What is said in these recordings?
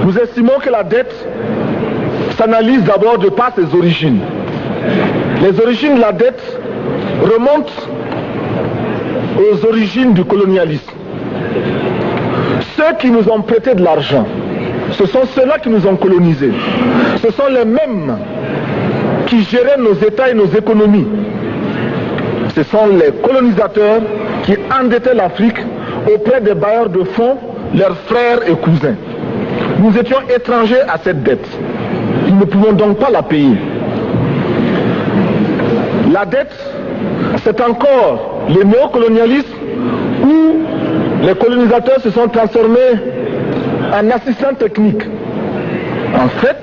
Nous estimons que la dette s'analyse d'abord de par ses origines. Les origines de la dette remontent aux origines du colonialisme. Ceux qui nous ont prêté de l'argent, ce sont ceux-là qui nous ont colonisés. Ce sont les mêmes qui géraient nos États et nos économies. Ce sont les colonisateurs qui endettaient l'Afrique auprès des bailleurs de fonds, leurs frères et cousins. Nous étions étrangers à cette dette. Nous ne pouvons donc pas la payer. La dette, c'est encore le néocolonialisme où les colonisateurs se sont transformés en assistants techniques. En fait,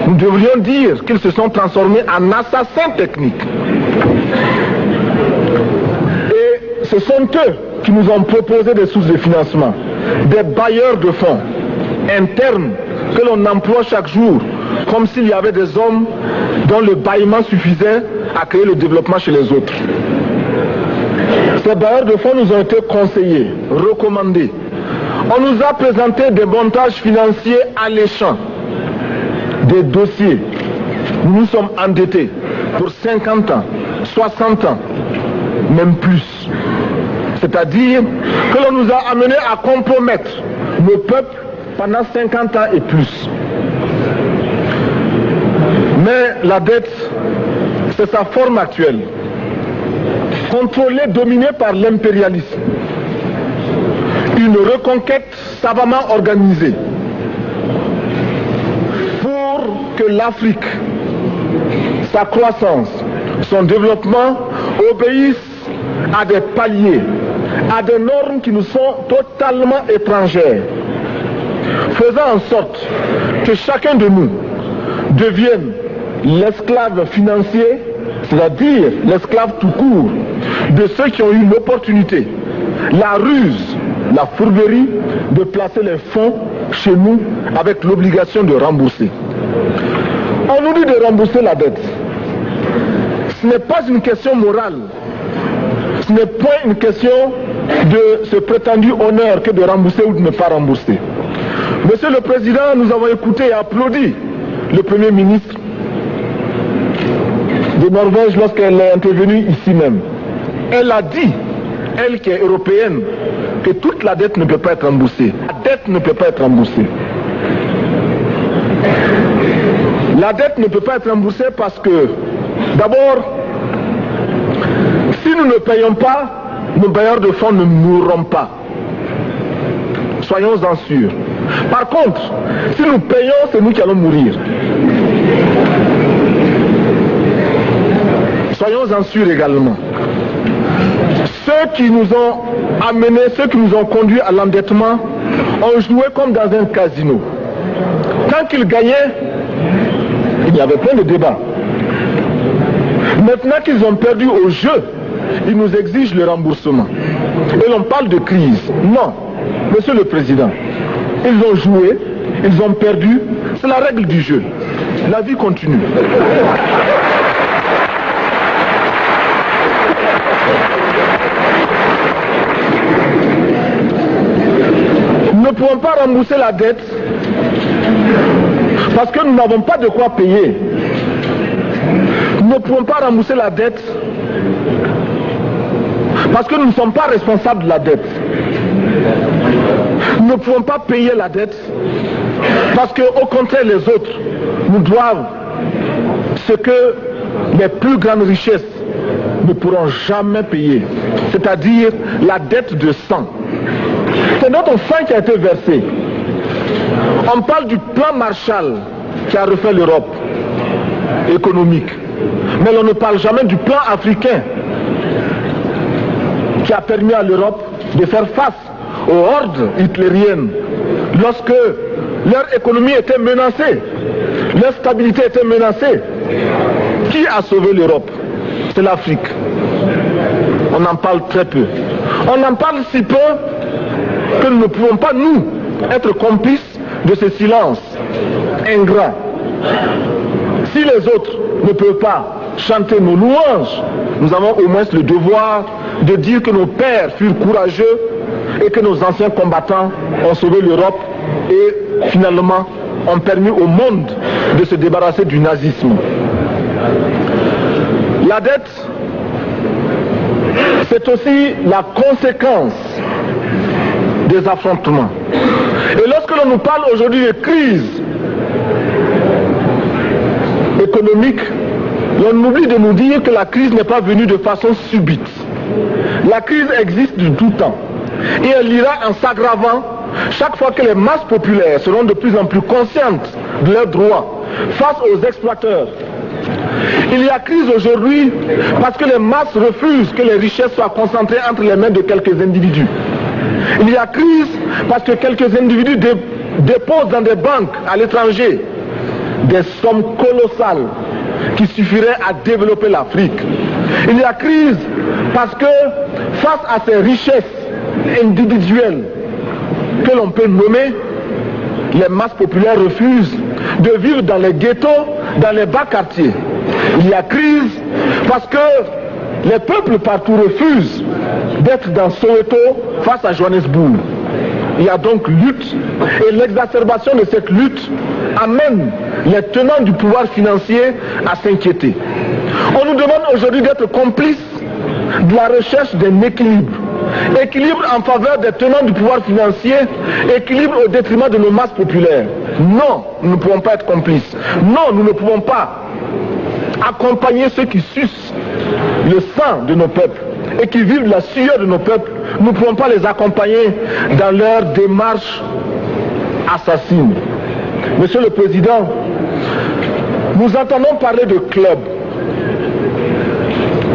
nous devrions dire qu'ils se sont transformés en assassins techniques. Et ce sont eux qui nous ont proposé des sources de financement, des bailleurs de fonds internes que l'on emploie chaque jour, comme s'il y avait des hommes dont le bâillement suffisait à créer le développement chez les autres. Ces bailleurs de fonds nous ont été conseillés, recommandés. On nous a présenté des montages financiers alléchants, des dossiers. Nous nous sommes endettés pour 50 ans, 60 ans, même plus. C'est-à-dire que l'on nous a amenés à compromettre nos peuples pendant 50 ans et plus. Mais la dette, c'est sa forme actuelle. Contrôlée, dominée par l'impérialisme. Une reconquête savamment organisée pour que l'Afrique, sa croissance, son développement obéissent à des paliers, à des normes qui nous sont totalement étrangères, faisant en sorte que chacun de nous devienne l'esclave financier, c'est-à-dire l'esclave tout court, de ceux qui ont eu l'opportunité, la ruse, la fourberie de placer les fonds chez nous avec l'obligation de rembourser. On nous dit de rembourser la dette. Ce n'est pas une question morale. Ce n'est pas une question de ce prétendu honneur que de rembourser ou de ne pas rembourser. Monsieur le Président, nous avons écouté et applaudi le Premier ministre de Norvège lorsqu'elle est intervenue ici même. Elle a dit, elle qui est européenne, que toute la dette ne peut pas être remboursée. La dette ne peut pas être remboursée. La dette ne peut pas être remboursée parce que, d'abord, si nous ne payons pas, nos bailleurs de fonds ne mourront pas. Soyons-en sûrs. Par contre, si nous payons, c'est nous qui allons mourir. Soyons-en sûrs également. Ceux qui nous ont amenés, ceux qui nous ont conduits à l'endettement, ont joué comme dans un casino. Quand ils gagnaient, il y avait plein de débats. Maintenant qu'ils ont perdu au jeu, ils nous exigent le remboursement. Et l'on parle de crise. Non, Monsieur le Président, ils ont joué, ils ont perdu, c'est la règle du jeu. La vie continue. Nous ne pouvons pas rembourser la dette parce que nous n'avons pas de quoi payer. Nous ne pouvons pas rembourser la dette parce que nous ne sommes pas responsables de la dette. Nous ne pouvons pas payer la dette parce qu'au contraire les autres nous doivent ce que les plus grandes richesses ne pourront jamais payer, c'est-à-dire la dette de sang. C'est notre sang qui a été versé. On parle du plan Marshall qui a refait l'Europe économique. Mais l'on ne parle jamais du plan africain qui a permis à l'Europe de faire face aux hordes hitlériennes lorsque leur économie était menacée, leur stabilité était menacée. Qui a sauvé l'Europe? C'est l'Afrique. On en parle très peu. On en parle si peu que nous ne pouvons pas, nous, être complices de ce silence ingrat. Si les autres ne peuvent pas chanter nos louanges, nous avons au moins le devoir de dire que nos pères furent courageux et que nos anciens combattants ont sauvé l'Europe et finalement ont permis au monde de se débarrasser du nazisme. La dette, c'est aussi la conséquence des affrontements. Et lorsque l'on nous parle aujourd'hui de crise économique, l'on oublie de nous dire que la crise n'est pas venue de façon subite. La crise existe de tout temps. Et elle ira en s'aggravant chaque fois que les masses populaires seront de plus en plus conscientes de leurs droits face aux exploiteurs. Il y a crise aujourd'hui parce que les masses refusent que les richesses soient concentrées entre les mains de quelques individus. Il y a crise parce que quelques individus déposent dans des banques à l'étranger des sommes colossales qui suffiraient à développer l'Afrique. Il y a crise parce que face à ces richesses individuelles que l'on peut nommer, les masses populaires refusent de vivre dans les ghettos, dans les bas quartiers. Il y a crise parce que les peuples partout refusent d'être dans Soweto face à Johannesburg. Il y a donc lutte, et l'exacerbation de cette lutte amène les tenants du pouvoir financier à s'inquiéter. On nous demande aujourd'hui d'être complices de la recherche d'un équilibre. Équilibre en faveur des tenants du pouvoir financier, équilibre au détriment de nos masses populaires. Non, nous ne pouvons pas être complices. Non, nous ne pouvons pas accompagner ceux qui sucent le sang de nos peuples et qui vivent la sueur de nos peuples. Nous ne pouvons pas les accompagner dans leur démarche assassine. Monsieur le Président, nous entendons parler de clubs.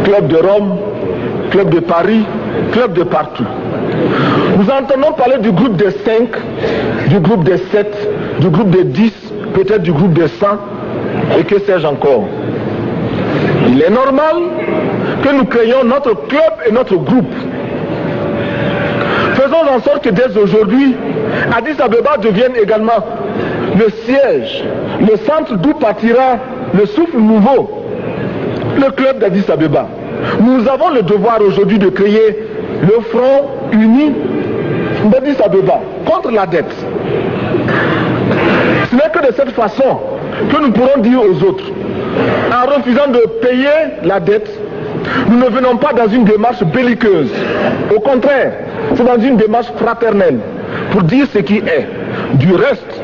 Club de Rome, club de Paris, club de partout. Nous entendons parler du groupe des 5, du groupe des 7, du groupe des 10, peut-être du groupe des 100, et que sais-je encore. Il est normal que nous créions notre club et notre groupe. Faisons en sorte que dès aujourd'hui, Addis Abeba devienne également le siège, le centre d'où partira le souffle nouveau, le club d'Addis Abeba. Nous avons le devoir aujourd'hui de créer le front uni d'Addis Abeba contre la dette. Ce n'est que de cette façon que nous pourrons dire aux autres, en refusant de payer la dette, nous ne venons pas dans une démarche belliqueuse. Au contraire, c'est dans une démarche fraternelle pour dire ce qui est. Du reste,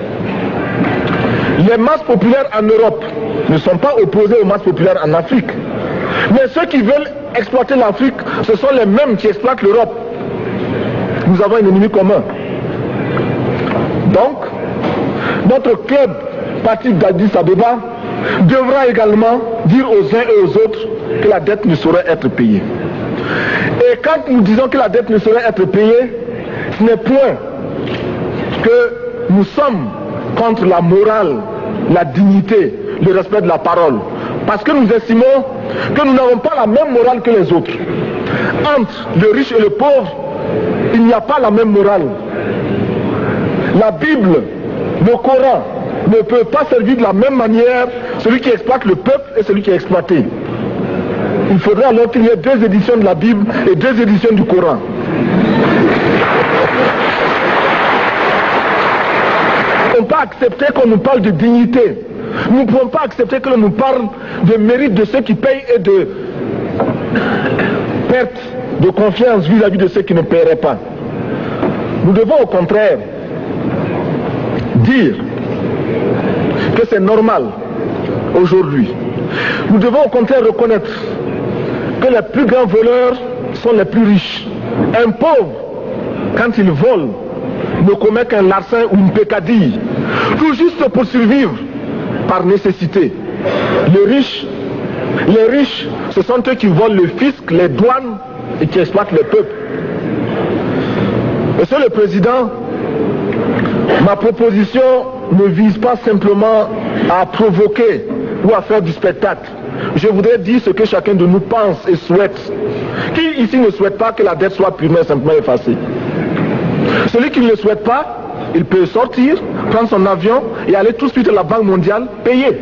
les masses populaires en Europe ne sont pas opposées aux masses populaires en Afrique. Mais ceux qui veulent exploiter l'Afrique, ce sont les mêmes qui exploitent l'Europe. Nous avons un ennemi commun. Donc, notre club, parti d'Addis Abeba, devra également dire aux uns et aux autres que la dette ne saurait être payée. Et quand nous disons que la dette ne saurait être payée, ce n'est point que nous sommes contre la morale, la dignité, le respect de la parole. Parce que nous estimons que nous n'avons pas la même morale que les autres. Entre le riche et le pauvre, il n'y a pas la même morale. La Bible, le Coran, ne peut pas servir de la même manière celui qui exploite le peuple et celui qui est exploité. Il faudrait alors qu'il y ait 2 éditions de la Bible et 2 éditions du Coran. Nous ne pouvons pas accepter qu'on nous parle de dignité. Nous ne pouvons pas accepter que l'on nous parle de mérite de ceux qui payent et de perte de confiance vis-à-vis de ceux qui ne paieraient pas. Nous devons au contraire dire que c'est normal aujourd'hui. Nous devons au contraire reconnaître que les plus grands voleurs sont les plus riches. Un pauvre, quand il vole, ne commet qu'un larcin ou une peccadille, tout juste pour survivre par nécessité. Les riches, ce sont eux qui volent le fisc, les douanes et qui exploitent le peuple. Monsieur le Président, ma proposition ne vise pas simplement à provoquer ou à faire du spectacle. Je voudrais dire ce que chacun de nous pense et souhaite. Qui ici ne souhaite pas que la dette soit purement et simplement effacée? Celui qui ne le souhaite pas, il peut sortir, prendre son avion et aller tout de suite à la Banque mondiale payer.